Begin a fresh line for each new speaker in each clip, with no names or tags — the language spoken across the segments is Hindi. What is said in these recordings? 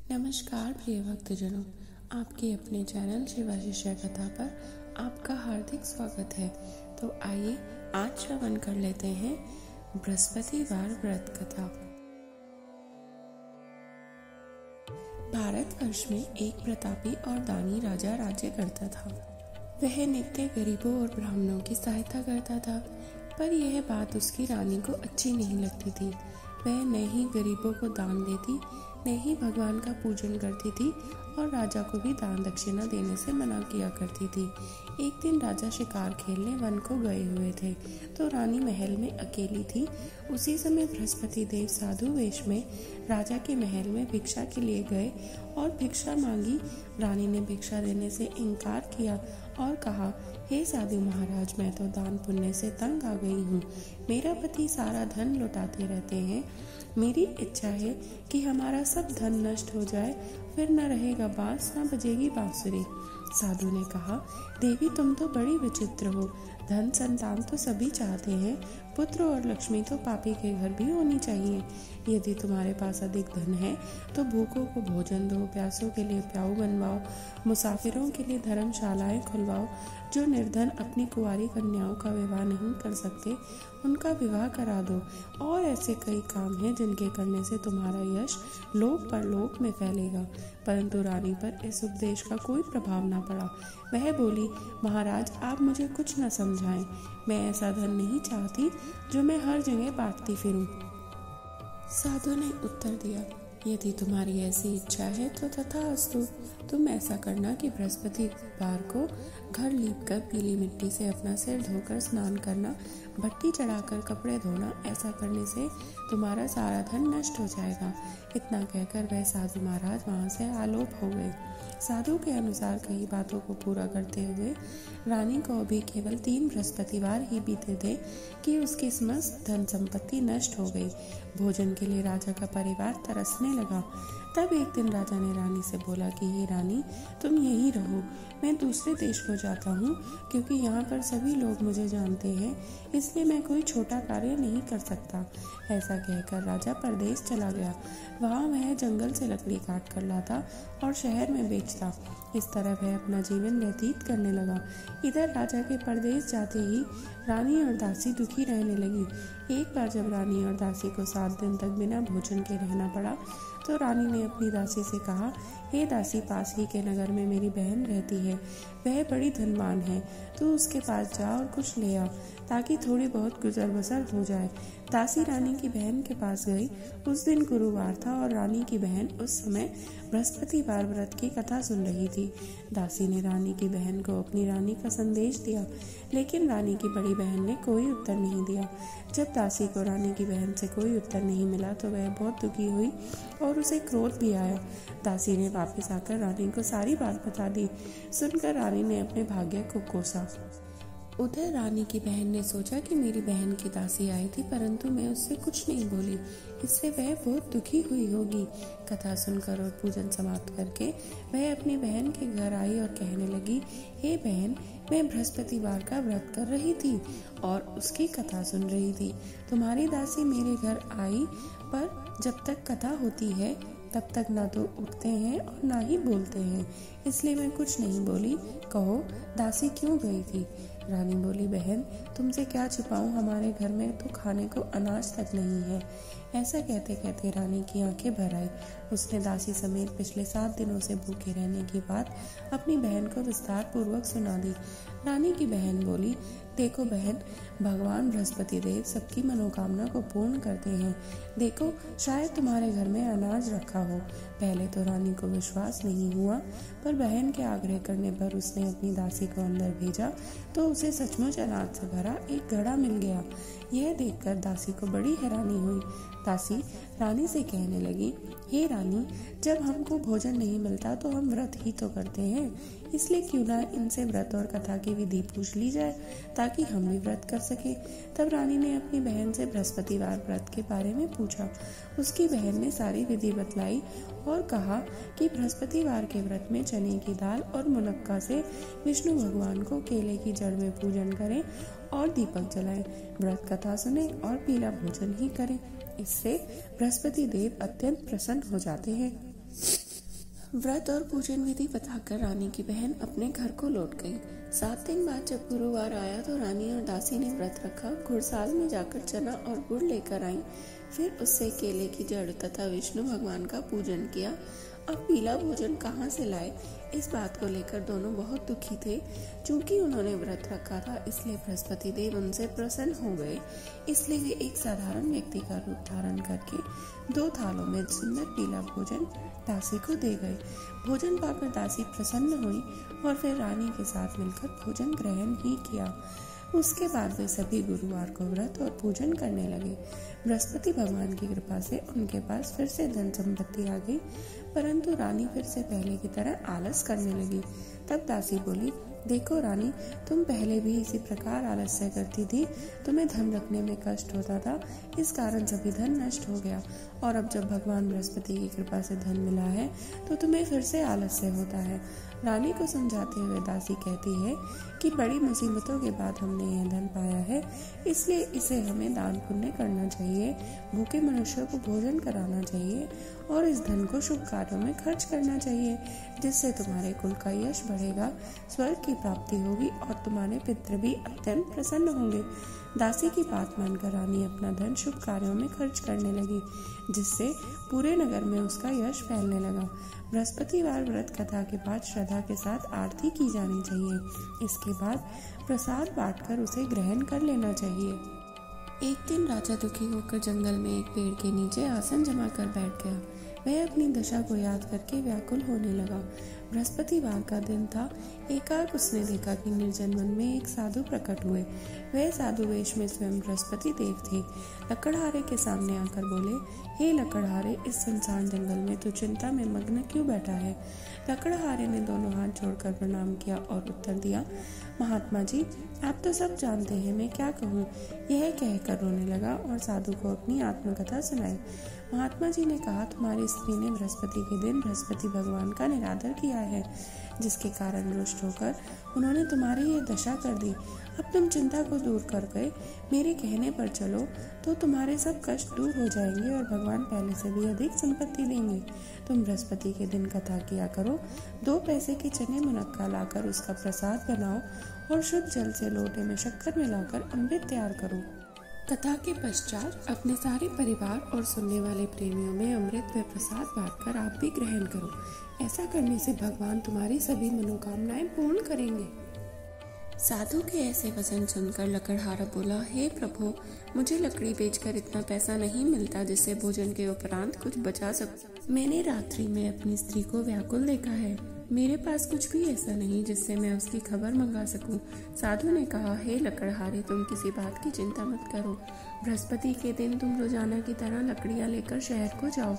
नमस्कार प्रिय भक्तजनों, आपके अपने चैनल शिवाशिष्य कथा पर आपका हार्दिक स्वागत है। तो आइए आज श्रवण कर लेते हैं बृहस्पतिवार व्रत कथा। भारतवर्ष में एक प्रतापी और दानी राजा राज्य करता था। वह नित्य गरीबों और ब्राह्मणों की सहायता करता था, पर यह बात उसकी रानी को अच्छी नहीं लगती थी। वह न ही गरीबों को दान देती, न ही भगवान का पूजन करती थी और राजा को भी दान दक्षिणा देने से मना किया करती थी। एक दिन राजा शिकार खेलने वन को गए हुए थे, तो रानी महल में अकेली थी। उसी समय बृहस्पति देव साधु वेश में राजा के महल में भिक्षा के लिए गए और भिक्षा मांगी। रानी ने भिक्षा देने से इनकार किया और कहा, हे साधु महाराज, मैं तो दान पुण्य से तंग आ गई हूँ। मेरा पति सारा धन लुटाते रहते हैं। मेरी इच्छा है कि हमारा सब धन नष्ट हो जाए, फिर न रहेगा बांस न बजेगी बांसुरी। साधु ने कहा, देवी तुम तो बड़ी विचित्र हो। धन संतान तो सभी चाहते हैं, पुत्र और लक्ष्मी तो पापी के घर भी होनी चाहिए। यदि तुम्हारे पास अधिक धन है तो भूखों को भोजन दो, प्यासों के लिए प्याऊ बनवाओ, मुसाफिरों के लिए धर्मशालाएं खुलवाओ। जो निर्धन अपनी कुंवारी कन्याओं का विवाह नहीं कर सकते, उनका विवाह करा दो। और ऐसे कई काम हैं जिनके करने से तुम्हारा यश लोक परलोक में फैलेगा। परंतु रानी पर इस उपदेश का कोई प्रभाव न पड़ा। वह बोली, महाराज आप मुझे कुछ न समझाएं। मैं ऐसा धन नहीं चाहती जो मैं हर जगह बांटती फिरूं। साधु ने उत्तर दिया, यदि तुम्हारी ऐसी इच्छा है तो तथास्तु। तुम ऐसा करना कि बृहस्पतिवार को घर लीपकर पीली मिट्टी से अपना सिर धोकर स्नान करना, भट्टी चढ़ाकर कपड़े धोना। ऐसा करने से तुम्हारा सारा धन नष्ट हो जाएगा। इतना कहकर वह साधु महाराज वहां से आलोप हो गए। साधु के अनुसार कई बातों को पूरा करते हुए रानी को अभी केवल 3 बृहस्पतिवार ही बीते थे कि उसकी समस्त धन संपत्ति नष्ट हो गई। भोजन के लिए राजा का परिवार तरसने लगा। तब एक दिन राजा ने रानी से बोला कि हे रानी, तुम यहीं रहो, मैं दूसरे देश को जाता हूँ, क्योंकि यहाँ पर सभी लोग मुझे जानते हैं, इसलिए मैं कोई छोटा कार्य नहीं कर सकता। ऐसा कहकर राजा परदेश चला गया। वहाँ वह जंगल से लकड़ी काट कर लाता और शहर में बेचता। इस तरह वह अपना जीवन व्यतीत करने लगा। इधर राजा के परदेश जाते ही रानी और दासी दुखी रहने लगी। एक बार जब रानी और दासी को 7 दिन तक बिना भोजन के रहना पड़ा, तो रानी ने अपनी दासी से कहा, हे दासी, पास ही के नगर में मेरी बहन रहती है। वह बड़ी धनवान है, तू उसके पास जा और कुछ ले आ, ताकि थोड़ी बहुत गुजर बसर हो जाए। दासी रानी की बहन के पास गई। उस दिन गुरुवार था और रानी की बहन उस समय बृहस्पतिवार व्रत की कथा सुन रही थी। दासी ने रानी की बहन को अपनी रानी का संदेश दिया, लेकिन रानी की बड़ी बहन ने कोई उत्तर नहीं दिया। जब दासी को रानी की बहन से कोई उत्तर नहीं मिला तो वह बहुत दुखी हुई और उसे क्रोध भी आया। दासी ने वापस आकर रानी को सारी बात बता दी। सुनकर रानी ने अपने भाग्य को कोसा। उधर रानी की बहन ने सोचा कि मेरी बहन की दासी आई थी, परंतु मैं उससे कुछ नहीं बोली, इससे वह बहुत दुखी हुई होगी। कथा सुनकर और पूजन समाप्त करके वह अपनी बहन के घर आई और कहने लगी, हे बहन, मैं बृहस्पतिवार का व्रत कर रही थी और उसकी कथा सुन रही थी। तुम्हारी दासी मेरे घर आई, पर जब तक कथा होती है तब तक ना तो उठते हैं और ना ही बोलते हैं, इसलिए मैं कुछ नहीं बोली। कहो, दासी क्यों गई थी? रानी बोली, बहन, तुमसे क्या छिपाऊं, हमारे घर में तो खाने को अनाज तक नहीं है। ऐसा कहते कहते रानी की आंखें भर आई। उसने दासी समेत पिछले 7 दिनों से भूखे रहने की बात अपनी बहन को विस्तार पूर्वक सुना दी। रानी की बहन बोली, देखो बहन, भगवान बृहस्पति देव सबकी मनोकामना को पूर्ण करते हैं। देखो, शायद तुम्हारे घर में अनाज रखा हो। पहले तो रानी को विश्वास नहीं हुआ, पर बहन के आग्रह करने पर उसने अपनी दासी को अंदर भेजा तो उसे सचमुच अनाज से भरा एक घड़ा मिल गया। यह देखकर दासी को बड़ी हैरानी हुई। दासी रानी से कहने लगी, हे रानी, जब हमको भोजन नहीं मिलता तो हम व्रत ही तो करते हैं, इसलिए क्यों ना इनसे व्रत और कथा की विधि पूछ ली जाए, ताकि हम भी व्रत कर सके। तब रानी ने अपनी बहन से बृहस्पतिवार व्रत के बारे में पूछा। उसकी बहन ने सारी विधि बतलाई और कहा कि बृहस्पतिवार के व्रत में चने की दाल और मुनक्का से विष्णु भगवान को केले की जड़ में पूजन करें और दीपक जलाएं, व्रत कथा सुने और पीला भोजन ही करें। इससे बृहस्पति देव अत्यंत प्रसन्न हो जाते हैं। व्रत और पूजन विधि बताकर रानी की बहन अपने घर को लौट गई। 7 दिन बाद जब गुरुवार आया तो रानी और दासी ने व्रत रखा, घुड़साल में जाकर चना और गुड़ लेकर आई, फिर उससे केले की जड़ तथा विष्णु भगवान का पूजन किया। अब पीला भोजन कहाँ से लाए, इस बात को लेकर दोनों बहुत दुखी थे। चूंकि उन्होंने व्रत रखा था इसलिए बृहस्पति देव उनसे प्रसन्न हो गए, इसलिए वे एक साधारण व्यक्ति का रूप धारण करके 2 थालों में सुंदर पीला भोजन दासी को दे गए। भोजन पाकर दासी प्रसन्न हुई और फिर रानी के साथ मिलकर भोजन ग्रहण ही किया। उसके बाद वे सभी गुरुवार को व्रत और पूजन करने लगे। बृहस्पति भगवान की कृपा से उनके पास फिर से धन संपत्ति आ गई, परंतु रानी फिर से पहले की तरह आलस करने लगी। तब दासी बोली, देखो रानी, तुम पहले भी इसी प्रकार आलस्य करती थी, तुम्हें धन रखने में कष्ट होता था, इस कारण सभी धन नष्ट हो गया, और अब जब भगवान बृहस्पति की कृपा से धन मिला है तो तुम्हें फिर से आलस्य होता है। रानी को समझाते हुए दासी कहती है कि बड़ी मुसीबतों के बाद हमने यह धन पाया है, इसलिए इसे हमें दान पुण्य करना चाहिए, भूखे मनुष्यों को भोजन कराना चाहिए और इस धन को शुभ कार्यों में खर्च करना चाहिए, जिससे तुम्हारे कुल का यश बढ़ेगा, स्वर्ग की प्राप्ति होगी और तुम्हारे पितृ भी अत्यंत प्रसन्न होंगे। दासी की बात मानकर रानी अपना धन शुभ कार्यों में खर्च करने लगी, जिससे पूरे नगर में उसका यश फैलने लगा। बृहस्पतिवार व्रत कथा के बाद श्रद्धा के साथ आरती की जानी चाहिए। इसके बाद प्रसाद बांटकर उसे ग्रहण कर लेना चाहिए। एक दिन राजा दुखी होकर जंगल में एक पेड़ के नीचे आसन जमा कर बैठ गया। वह अपनी दशा को याद करके व्याकुल होने लगा। बृहस्पतिवार का दिन था। एकाएक उसने देखा कि निर्जन वन में एक साधु प्रकट हुए। वह साधु वेश में स्वयं बृहस्पति देव थे। लकड़हारे के सामने आकर बोले, हे लकड़हारे, इस सुनसान जंगल में तू चिंता में मग्न क्यों बैठा है? लकड़हारे ने दोनों हाथ जोड़कर प्रणाम किया और उत्तर दिया, महात्मा जी, आप तो सब जानते हैं, मैं क्या कहूँ। यह कहकर रोने लगा और साधु को अपनी आत्मकथा सुनाई। महात्मा जी ने कहा, तुम्हारी स्त्री ने बृहस्पति के दिन बृहस्पति भगवान का निरादर किया है, जिसके कारण रुष्ट होकर उन्होंने तुम्हारी ये दशा कर दी। अब तुम चिंता को दूर करके मेरे कहने पर चलो तो तुम्हारे सब कष्ट दूर हो जाएंगे और भगवान पहले से भी अधिक संपत्ति देंगे। तुम बृहस्पति के दिन कथा किया करो, 2 पैसे के चने मुनक्का लाकर उसका प्रसाद बनाओ और शुद्ध जल से लोटे में शक्कर मिलाकर अमृत तैयार करो। कथा के पश्चात अपने सारे परिवार और सुनने वाले प्रेमियों में अमृत व प्रसाद बांटकर आप भी ग्रहण करो। ऐसा करने से भगवान तुम्हारी सभी मनोकामनाएं पूर्ण करेंगे। साधु के ऐसे वचन सुनकर लकड़हारा बोला, हे प्रभु, मुझे लकड़ी बेचकर इतना पैसा नहीं मिलता जिससे भोजन के उपरांत कुछ बचा सकूं। मैंने रात्रि में अपनी स्त्री को व्याकुल देखा है। मेरे पास कुछ भी ऐसा नहीं जिससे मैं उसकी खबर मंगा सकूं। साधु ने कहा, हे लकड़हारे, तुम किसी बात की चिंता मत करो। बृहस्पति के दिन तुम रोजाना की तरह लकड़ियां लेकर शहर को जाओ।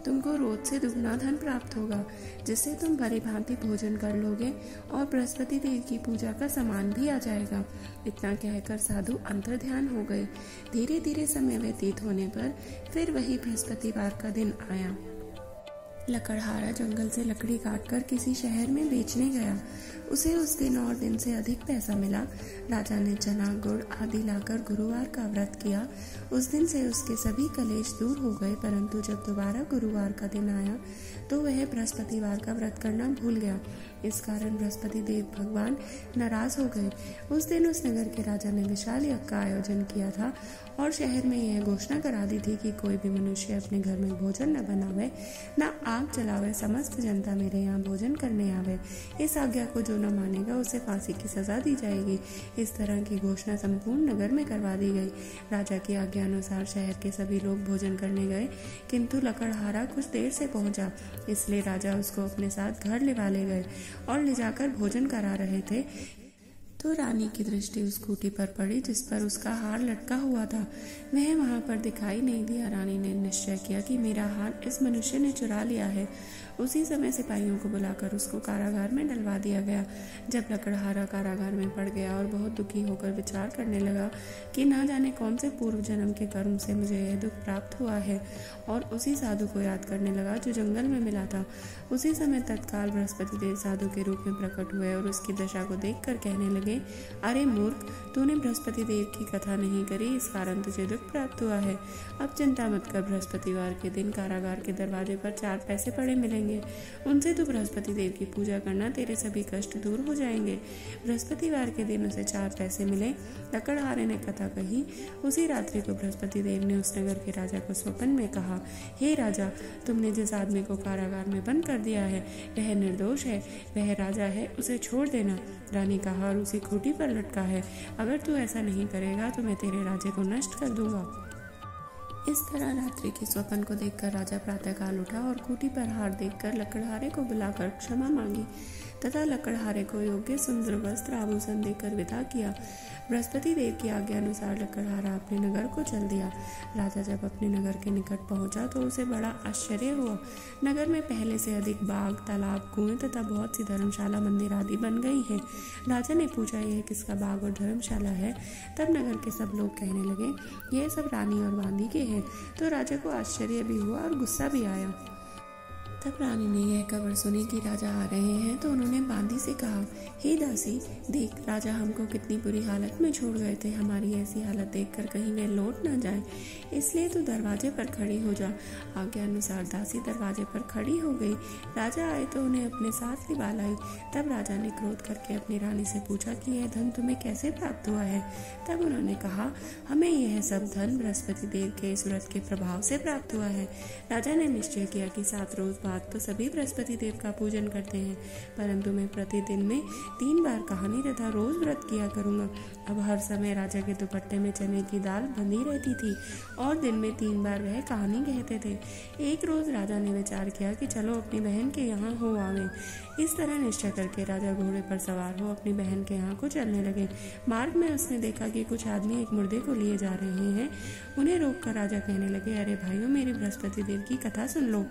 तुमको रोज से दुगना धन प्राप्त होगा, जिससे तुम भली भांति भोजन कर लोगे और बृहस्पति देव की पूजा का सामान भी आ जाएगा। इतना कहकर साधु अंतर्ध्यान हो गए। धीरे धीरे समय व्यतीत होने पर फिर वही बृहस्पतिवार का दिन आया। लकड़हारा जंगल से लकड़ी काटकर किसी शहर में बेचने गया। उसे उस दिन और दिन से अधिक पैसा मिला। राजा ने चना गुड़ आदि लाकर गुरुवार का व्रत किया। उस दिन से उसके सभी कलेश दूर हो गए, परंतु जब दोबारा गुरुवार का दिन आया तो वह बृहस्पतिवार का व्रत करना भूल गया। इस कारण बृहस्पति देव भगवान नाराज हो गए। उस दिन उस नगर के राजा ने विशाल यज्ञ का आयोजन किया था और शहर में यह घोषणा करा दी थी कि कोई भी मनुष्य अपने घर में भोजन न बनावे, न आग जलावे, समस्त जनता मेरे यहाँ भोजन करने आवे। इस आज्ञा को जो न मानेगा उसे फांसी की सजा दी जाएगी। इस तरह की घोषणा संपूर्ण नगर में करवा दी गई। राजा की आज्ञा अनुसार शहर के सभी लोग भोजन करने गए, किंतु लकड़हारा कुछ देर से पहुंचा, इसलिए राजा उसको अपने साथ घर ले गए और ले जाकर भोजन करा रहे थे तो रानी की दृष्टि उस खूंटी पर पड़ी जिस पर उसका हार लटका हुआ था। वह वहां पर दिखाई नहीं दिया। रानी ने निश्चय किया कि मेरा हार इस मनुष्य ने चुरा लिया है। उसी समय सिपाहियों को बुलाकर उसको कारागार में डलवा दिया गया। जब लकड़हारा कारागार में पड़ गया और बहुत दुखी होकर विचार करने लगा कि ना जाने कौन से पूर्व जन्म के कर्म से मुझे यह दुख प्राप्त हुआ है, और उसी साधु को याद करने लगा जो जंगल में मिला था। उसी समय तत्काल बृहस्पति देव साधु के रूप में प्रकट हुए और उसकी दशा को देखकर कहने लगे, लगे, अरे मूर्ख, तूने बृहस्पति देव की कथा नहीं करी, इस कारण तुझे दुख प्राप्त हुआ है। अब चिंता मत कर, बृहस्पतिवार के दिन कारागार के दरवाजे पर 4 पैसे पड़े मिलेंगे, उनसे तू बृहस्पति देव की पूजा करना, तेरे सभी कष्ट दूर हो जाएंगे। बृहस्पतिवार के दिन उसे 4 पैसे मिले। लकड़हारे ने कथा कही। उसी रात्रि को बृहस्पति देव ने उस नगर के राजा को स्वप्न में कहा, हे राजा, तुमने जिस आदमी को कारागार में बंद कर दिया है वह निर्दोष है, वह राजा है, उसे छोड़ देना। रानी का हार उसी खूंटी पर लटका है, अगर तू ऐसा नहीं करेगा तो मैं तेरे राज्य को नष्ट कर दूंगा। इस तरह रात्रि के स्वप्न को देखकर राजा प्रातःकाल उठा और खूंटी पर हार देखकर लकड़हारे को बुलाकर क्षमा मांगी तथा लकड़हारे को योग्य सुंदर वस्त्र आभूषण देकर विदा किया। बृहस्पति देव की आज्ञा अनुसार लकड़हारा अपने नगर को चल दिया। राजा जब अपने नगर के निकट पहुंचा तो उसे बड़ा आश्चर्य हुआ। नगर में पहले से अधिक बाग, तालाब, कुएं तथा बहुत सी धर्मशाला, मंदिर आदि बन गई है। राजा ने पूछा, यह किसका बाग और धर्मशाला है? तब नगर के सब लोग कहने लगे, यह सब रानी और बांदी के हैं। तो राजा को आश्चर्य भी हुआ और गुस्सा भी आया। तब रानी ने यह खबर सुनी कि राजा आ रहे हैं तो उन्होंने बांदी से कहा, हे दासी, देख, राजा हमको कितनी बुरी हालत में छोड़ गए थे, हमारी ऐसी हालत देखकर कहीं वे लौट न जाए, इसलिए तू दरवाजे पर खड़ी हो जा। आज्ञा अनुसार दासी दरवाजे पर खड़ी हो गई। राजा आए तो उन्हें अपने साथ लिवा लाई। तब राजा ने क्रोध करके अपनी रानी से पूछा कि यह धन तुम्हें कैसे प्राप्त हुआ है? तब उन्होंने कहा, हमें यह सब धन बृहस्पति देव के इस व्रत के प्रभाव से प्राप्त हुआ है। राजा ने निश्चय किया कि 7 रोज बाद तो सभी बृहस्पति देव का पूजन करते हैं, परंतु मैं प्रतिदिन में 3 बार कहानी तथा रोज व्रत किया करूंगा। अब हर समय राजा के दुपट्टे में चने की दाल बंधी रहती थी और दिन में 3 बार वह कहानी कहते थे। एक रोज राजा ने विचार किया कि चलो अपनी बहन के यहाँ हो आवे। इस तरह निश्चय करके राजा घोड़े पर सवार हो अपनी बहन के यहाँ को चलने लगे। मार्ग में उसने देखा कि कुछ आदमी एक मुर्दे को लिए जा रहे हैं। उन्हें रोककर राजा कहने लगे, अरे भाइयों, मेरी बृहस्पति देव की कथा सुन लो।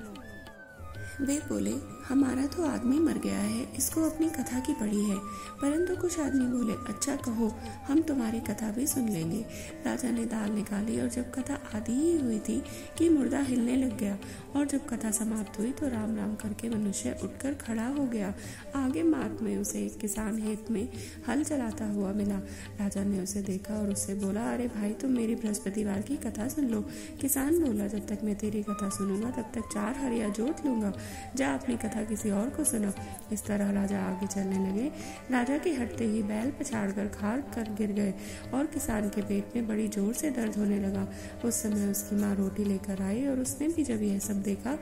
वे बोले, हमारा तो आदमी मर गया है, इसको अपनी कथा की पड़ी है। परंतु कुछ आदमी बोले, अच्छा कहो, हम तुम्हारी कथा भी सुन लेंगे। राजा ने दाल निकाली और जब कथा आधी ही हुई थी कि मुर्दा हिलने लग गया और जब कथा समाप्त हुई तो राम राम करके मनुष्य उठकर खड़ा हो गया। आगे मार्ग में उसे एक किसान खेत में हल चलाता हुआ मिला। राजा ने उसे देखा और उससे बोला, अरे भाई, तुम मेरी बृहस्पतिवार की कथा सुन लो। किसान बोला, जब तक मैं तेरी कथा सुनूंगा तब तक 4 हरिया जोत लूंगा, जा अपनी कथा किसी और को सुना। इस तरह राजा आगे चलने लगे। राजा के हटते ही बैल पछाड़कर खार कर गिर गए और किसान के पेट में बड़ी जोर से दर्द होने लगा। उस समय उसकी माँ रोटी लेकर आई और उसने भी जब यह सब देखा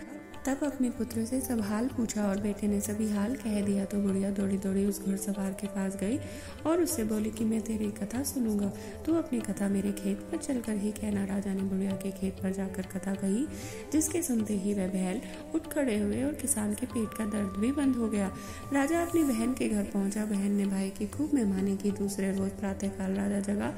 तब अपने पुत्र से सब हाल पूछा और बेटे ने सभी हाल कह दिया। तो बुढ़िया दौड़ी दौड़ी उस घुड़सवार के पास गई और उससे बोली कि मैं तेरी कथा सुनूंगा, तू अपनी कथा मेरे खेत पर चलकर ही कहना। राजा ने बुढ़िया के खेत पर जाकर कथा कही, जिसके सुनते ही वह बैल उठ खड़े हुए और किसान के पेट का दर्द भी बंद हो गया। राजा अपनी बहन के घर पहुंचा। बहन ने भाई की खूब मेहमानी की। दूसरे रोज प्रातःकाल राजा जगा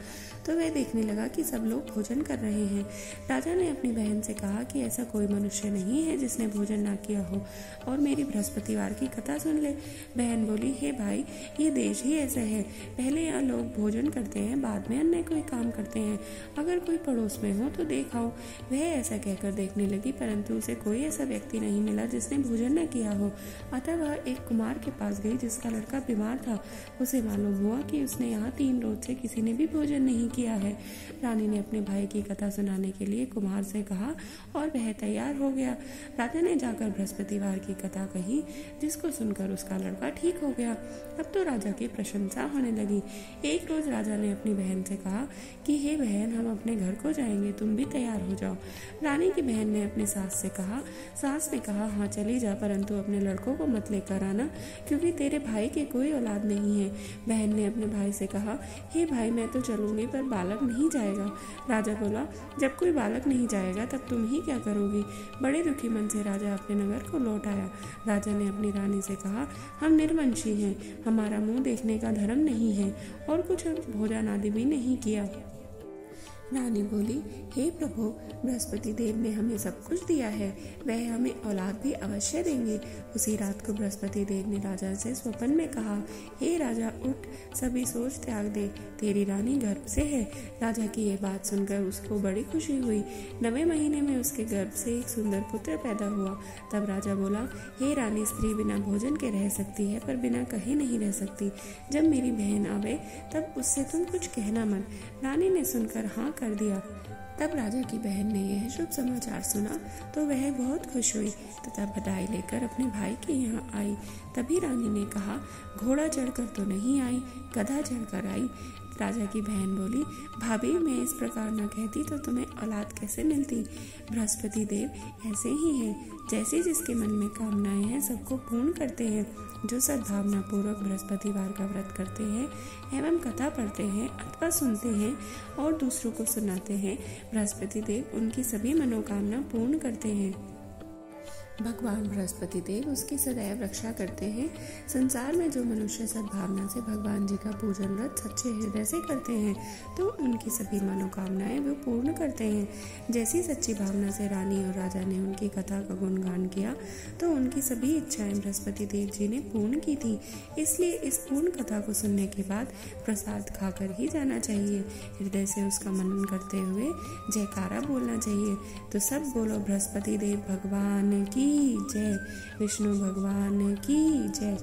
तो वह देखने लगा कि सब लोग भोजन कर रहे हैं। राजा ने अपनी बहन से कहा कि ऐसा कोई मनुष्य नहीं है जिसने भोजन ना किया हो और मेरी बृहस्पतिवार की कथा सुन ले। बहन बोली, हे भाई, ये देश ही ऐसा है, पहले यहाँ लोग भोजन करते हैं, बाद में अन्य कोई काम करते हैं, अगर कोई पड़ोस में हो तो देख आओ। वह ऐसा कहकर देखने लगी, परंतु उसे कोई ऐसा व्यक्ति नहीं मिला जिसने भोजन न किया हो। अतः वह एक कुमार के पास गई जिसका लड़का बीमार था। उसे मालूम हुआ कि उसने यहाँ 3 रोज से किसी ने भी भोजन नहीं किया है। रानी ने अपने भाई की कथा सुनाने के लिए कुमार से कहा और वह तैयार हो गया। राजा ने जाकर बृहस्पतिवार की कथा कही, जिसको सुनकर उसका लड़का ठीक हो गया। अब तो राजा की प्रशंसा होने लगी। एक रोज राजा ने अपनी बहन से कहा कि हे बहन, हम अपने घर को जाएंगे, तुम भी तैयार हो जाओ। रानी की बहन ने अपनी सास से कहा। सास ने कहा, हाँ चली जा, परंतु अपने लड़कों को मत लेकर आना, क्योंकि तेरे भाई के कोई औलाद नहीं है। बहन ने अपने भाई से कहा, हे भाई, मैं तो चलूंगी पर बालक नहीं जाएगा। राजा बोला, जब कोई बालक नहीं जाएगा तब तुम ही क्या करोगी? बड़े दुखी मन से राजा अपने नगर को लौट आया। राजा ने अपनी रानी से कहा, हम निर्वंशी हैं, हमारा मुंह देखने का धर्म नहीं है और कुछ भोजन आदि भी नहीं किया। रानी बोली, हे प्रभु, बृहस्पति देव ने हमें सब कुछ दिया है, वह हमें औलाद भी अवश्य देंगे। उसी रात को बृहस्पति देव ने राजा से स्वप्न में कहा, हे राजा, उठ, सभी सोच त्याग दे, तेरी रानी गर्भ से है। राजा की ये बात सुनकर उसको बड़ी खुशी हुई। 9वें महीने में उसके गर्भ से एक सुंदर पुत्र पैदा हुआ। तब राजा बोला, हे रानी, स्त्री बिना भोजन के रह सकती है पर बिना कहे नहीं रह सकती। जब मेरी बहन आवे तब उससे तुम कुछ कहना मत। रानी ने सुनकर हाँ कर दिया। तब राजा की बहन ने यह शुभ समाचार सुना तो वह बहुत खुश हुई तथा बधाई लेकर अपने भाई के यहाँ आई। तभी रानी ने कहा, घोड़ा चढ़कर तो नहीं आई, गधा चढ़कर आई। राजा की बहन बोली, भाभी, मैं इस प्रकार न कहती तो तुम्हें औलाद कैसे मिलती। बृहस्पति देव ऐसे ही हैं, जैसे जिसके मन में कामनाएं हैं सबको पूर्ण करते हैं। जो सद्भावना पूर्वक बृहस्पतिवार का व्रत करते हैं एवं कथा पढ़ते हैं अथवा सुनते हैं और दूसरों को सुनाते हैं, बृहस्पति देव उनकी सभी मनोकामना पूर्ण करते हैं। भगवान बृहस्पति देव उसकी सदैव रक्षा करते हैं। संसार में जो मनुष्य सद्भावना से भगवान जी का पूजन व्रत सच्चे हृदय से करते हैं तो उनकी सभी मनोकामनाएं वो पूर्ण करते हैं। जैसी सच्ची भावना से रानी और राजा ने उनकी कथा का गुणगान किया तो उनकी सभी इच्छाएं बृहस्पति देव जी ने पूर्ण की थी। इसलिए इस पूर्ण कथा को सुनने के बाद प्रसाद खाकर ही जाना चाहिए। हृदय से उसका मनन करते हुए जयकारा बोलना चाहिए। तो सब बोलो, बृहस्पति देव भगवान की जय, विष्णु भगवान की जय।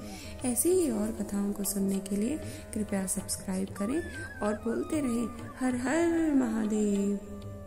ऐसी ही और कथाओं को सुनने के लिए कृपया सब्सक्राइब करें और बोलते रहें, हर हर महादेव।